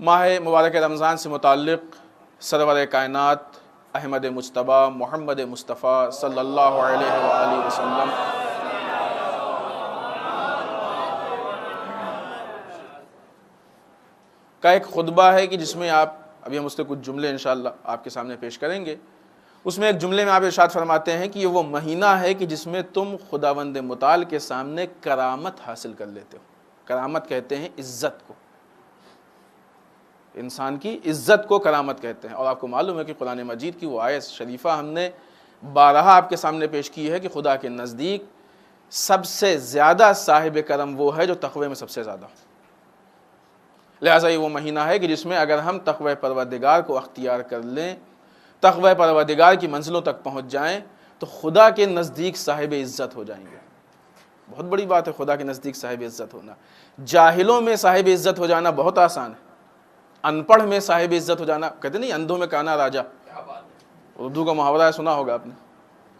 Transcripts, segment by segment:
ماہ مبارک رمضان سے متعلق سرور کائنات احمد مجتبیٰ محمد مصطفیٰ صلی اللہ علیہ وآلہ وسلم کا ایک خطبہ ہے کہ جس میں ابھی ہم اس کے کچھ جملے انشاءاللہ آپ کے سامنے پیش کریں گے۔ اس میں ایک جملے میں آپ ارشاد فرماتے ہیں کہ یہ وہ مہینہ ہے کہ جس میں تم خداوند متعال کے سامنے کرامت حاصل کر لیتے ہو۔ کرامت کہتے ہیں عزت کو، انسان کی عزت کو کرامت کہتے ہیں۔ اور آپ کو معلوم ہے کہ قرآن مجید کی وہ آیت شریفہ ہم نے بارہا آپ کے سامنے پیش کی ہے کہ خدا کے نزدیک سب سے زیادہ صاحب کرم وہ ہے جو تقوی میں سب سے زیادہ ہو۔ لہٰذا یہ وہ مہینہ ہے کہ جس میں اگر ہم تقوی پروردگار کو اختیار کر لیں، تقوی پروردگار کی منزلوں تک پہنچ جائیں تو خدا کے نزدیک صاحب عزت ہو جائیں گے۔ بہت بڑی بات ہے خدا کے نزدیک صاحب عزت ہونا۔ جاہلوں میں صاحب عزت ہو جانا بہت آسان ہے، ان پڑھ میں صاحب عزت ہو جانا، کہتے نہیں اندھوں میں کانا راجا، اردو کا محاورہ ہے، سنا ہوگا آپ نے۔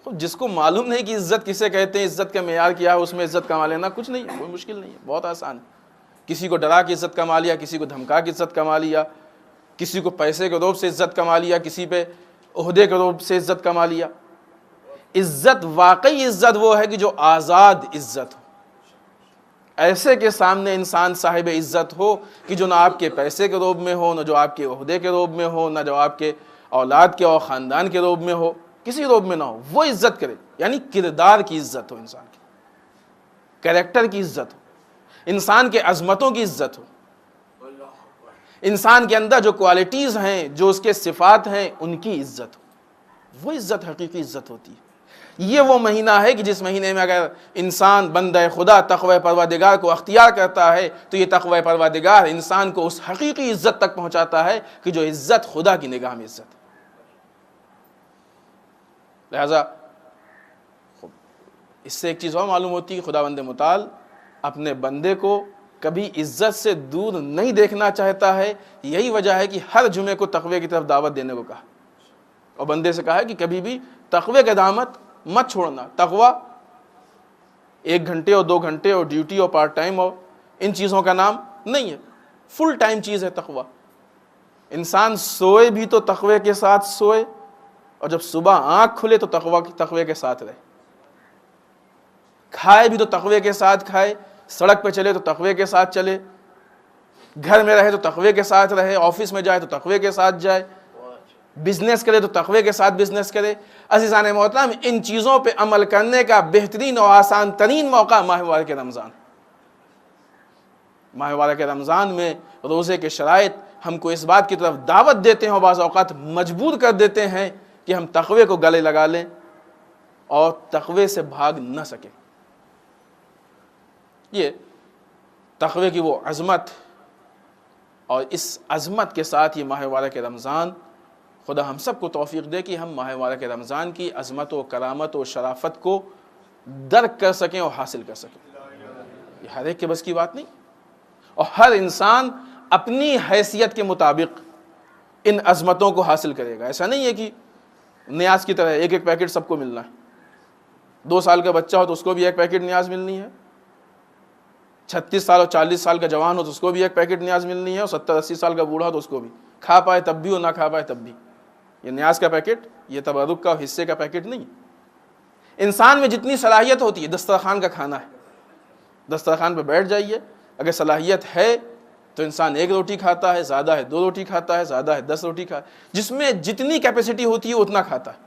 جس کو معلوم نہیں کہ عزت کسے کہتے ہیں، عزت کا معیار کیا ہے، اس میں عزت کما لینا کچھ نہیں ہے، کوئی مشکل نہیں ہے، بہت آسان ہے۔ کسی کو ڈرا کے عزت کما لیا، کسی کو دھمکا کے عزت کما لیا، کسی کو پیسے کے روب سے عزت کما لیا، کسی پہ عہدے کے روب سے عزت کما لیا۔ عزت، واقعی عزت وہ ہے کہ جو آزاد عزت ہو، ایسے کے سامنے انسان صاحب عزت ہو کہ جو نہ آپ کے پیسے کے روب میں ہو، نہ جو آپ کے عہدے کے روب میں ہو، نہ جو آپ کے اولاد کے اور خاندان کے روب میں ہو، کسی روب میں نہ ہو، وہ عزت کرے۔ یعنی کردار کی عزت ہو، انسان کی کریکٹر کی عزت ہو، انسان کے عظمتوں کی عزت ہو، انسان کے اندر جو کوالٹیز ہیں، جو اس کے صفات ہیں، ان کی عزت ہو۔ وہ عزت حقیقی عزت ہوتی ہے۔ یہ وہ مہینہ ہے کہ جس مہینے میں اگر انسان بندہ خدا تقوی پروردگار کو اختیار کرتا ہے تو یہ تقوی پروردگار انسان کو اس حقیقی عزت تک پہنچاتا ہے کہ جو عزت خدا کی نگاہ میں عزت ہے۔ لہذا اس سے ایک چیز اور معلوم ہوتی ہے کہ خداوند متعال اپنے بندے کو کبھی عزت سے دور نہیں دیکھنا چاہتا ہے۔ یہی وجہ ہے کہ ہر جمعے کو تقوی کی طرف دعوت دینے کو کہا، اور بندے سے کہا ہے کہ کبھی بھی تقوی کا دامت مت چھوڑنا۔ تقوی 1 گھنٹے اور 2 گھنٹے اور ڈیوٹی اور پارٹ ٹائم اور ان چیزوں کا نام نہیں ہے، فل ٹائم چیز ہے تقوی۔ انسان سوئے بھی تو تقوی کے ساتھ سوئے، اور جب صبح آنکھ کھلے تو تقوی کے ساتھ رہے، کھائے بھی تو تقوی کے ساتھ کھائے، سڑک پہ چلے تو تقوی کے ساتھ چلے، گھر میں رہے تو تقوی کے ساتھ رہے، آفس میں جائے تو تقوی کے ساتھ جائے، بزنس کرے تو تقوی کے ساتھ بزنس کرے۔ عزیزان محترم، ان چیزوں پہ عمل کرنے کا بہترین اور آسان ترین موقع ماہ مبارک رمضان۔ ماہ مبارک رمضان میں روزے کے شرائط ہم کو اس بات کی طرف دعوت دیتے ہیں اور بعض اوقات مجبور کر دیتے ہیں کہ ہم تقوی کو گلے لگا لیں اور تقوی سے بھاگ نہ سکیں۔ یہ تقوی کی وہ عظمت، اور اس عظمت کے ساتھ یہ ماہ مبارک رمضان، خدا ہم سب کو توفیق دے کہ ہم ماہ مبارک رمضان کی عظمت و کرامت و شرافت کو درک کر سکیں اور حاصل کر سکیں۔ یہ ہر ایک کے بس کی بات نہیں، اور ہر انسان اپنی حیثیت کے مطابق ان عظمتوں کو حاصل کرے گا۔ ایسا نہیں ہے کہ نیاز کی طرح ایک ایک پیکٹ سب کو ملنا ہے۔ 2 سال کا بچہ ہو تو اس کو بھی 1 پیکٹ نیاز ملنی ہے، 36 سال اور 40 سال کا جوان ہو تو اس کو بھی 1 پیکٹ نیاز ملنی ہے، اور 70-80 سال کا بوڑھا ہو تو اس کو بھی، کھا پائے تب بھی اور نہ کھا پائے تب بھی۔ یہ نیاز کا پیکٹ، یہ تبرک کا حصے کا پیکٹ نہیں۔ انسان میں جتنی صلاحیت ہوتی ہے، دسترخوان کا کھانا ہے، دسترخوان پہ بیٹھ جائیے، اگر صلاحیت ہے تو انسان 1 روٹی کھاتا ہے، زیادہ ہے 2 روٹی کھاتا ہے، زیادہ ہے 10 روٹی کھاتا ہے، جس میں جتنی کیپیسٹی ہوتی ہے اتنا کھاتا ہے۔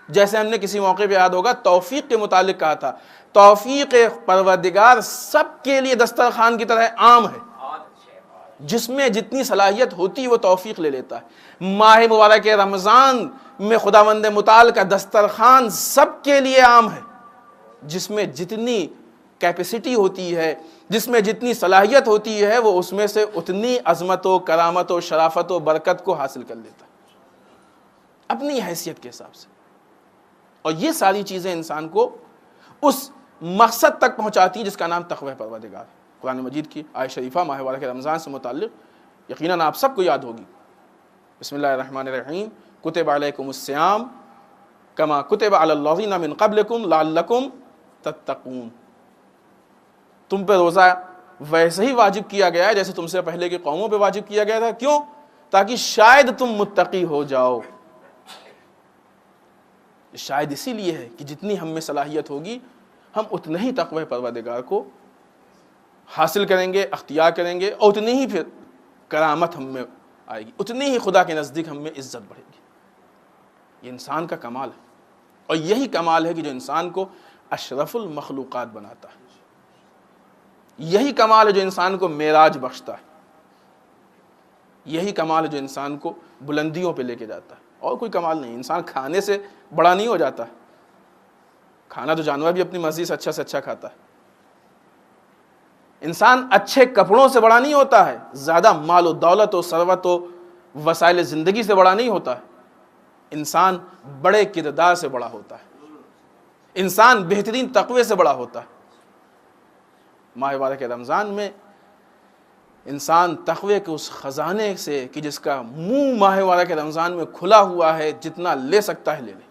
جیسے ہم نے کسی موقع پہ یاد ہوگا توفیق کے متعلق کہا تھا، توفیق پروردگار سب کے لیے دسترخوان کی طرح عام ہے، جس میں جتنی صلاحیت ہوتی ہے وہ توفیق لے لیتا ہے۔ ماہ مبارک رمضان میں خداوند متعال کا دسترخوان سب کے لیے عام ہے، جس میں جتنی کیپیسٹی ہوتی ہے، جس میں جتنی صلاحیت ہوتی ہے، وہ اس میں سے اتنی عظمت و کرامت و شرافت و برکت کو حاصل کر لیتا ہے اپنی حیثیت کے حساب سے۔ اور یہ ساری چیزیں انسان کو اس مقصد تک پہنچاتی ہیں جس کا نام تقوی پروردگار ہے۔ قرآن مجید کی آیت شریفہ ماہ مبارک رمضان سے متعلق یقیناً آپ سب کو یاد ہوگی۔ بسم اللہ الرحمن الرحیم، کتب علیکم الصیام کما کتب علی الذین من قبلکم لعلکم تتقون۔ تم پہ روزہ ویسے ہی واجب کیا گیا ہے جیسے تم سے پہلے کی قوموں پہ واجب کیا گیا تھا. کیوں؟ تاکہ شاید تم متقی ہو جاؤ. شاید اسی لیے ہے کہ جتنی ہم میں صلاحیت ہوگی ہم اتنا ہی تقوی پروردگار کو حاصل کریں گے, اختیار کریں گے, اور اتنی ہی پھر کرامت ہم میں آئے گی, اتنی ہی خدا کے نزدیک ہم میں عزت بڑھے گی. یہ انسان کا کمال ہے, اور یہی کمال ہے کہ جو انسان کو اشرف المخلوقات بناتا ہے. یہی کمال ہے جو انسان کو معراج بخشتا ہے. یہی کمال ہے جو انسان کو بلندیوں پہ لے کے جاتا ہے. اور کوئی کمال نہیں. انسان کھانے سے بڑا نہیں ہو جاتا. کھانا تو جانور بھی اپنی مرضی سے اچھا کھاتا ہے. انسان اچھے کپڑوں سے بڑا نہیں ہوتا ہے, زیادہ مال و دولت و ثروت و وسائل زندگی سے بڑا نہیں ہوتا ہے. انسان بڑے کردار سے بڑا ہوتا ہے. انسان بہترین تقوی سے بڑا ہوتا ہے. ماہ مبارک رمضان میں انسان تقوی کے اس خزانے سے کہ جس کا منہ ماہ مبارک رمضان میں کھلا ہوا ہے, جتنا لے سکتا ہے لے لے.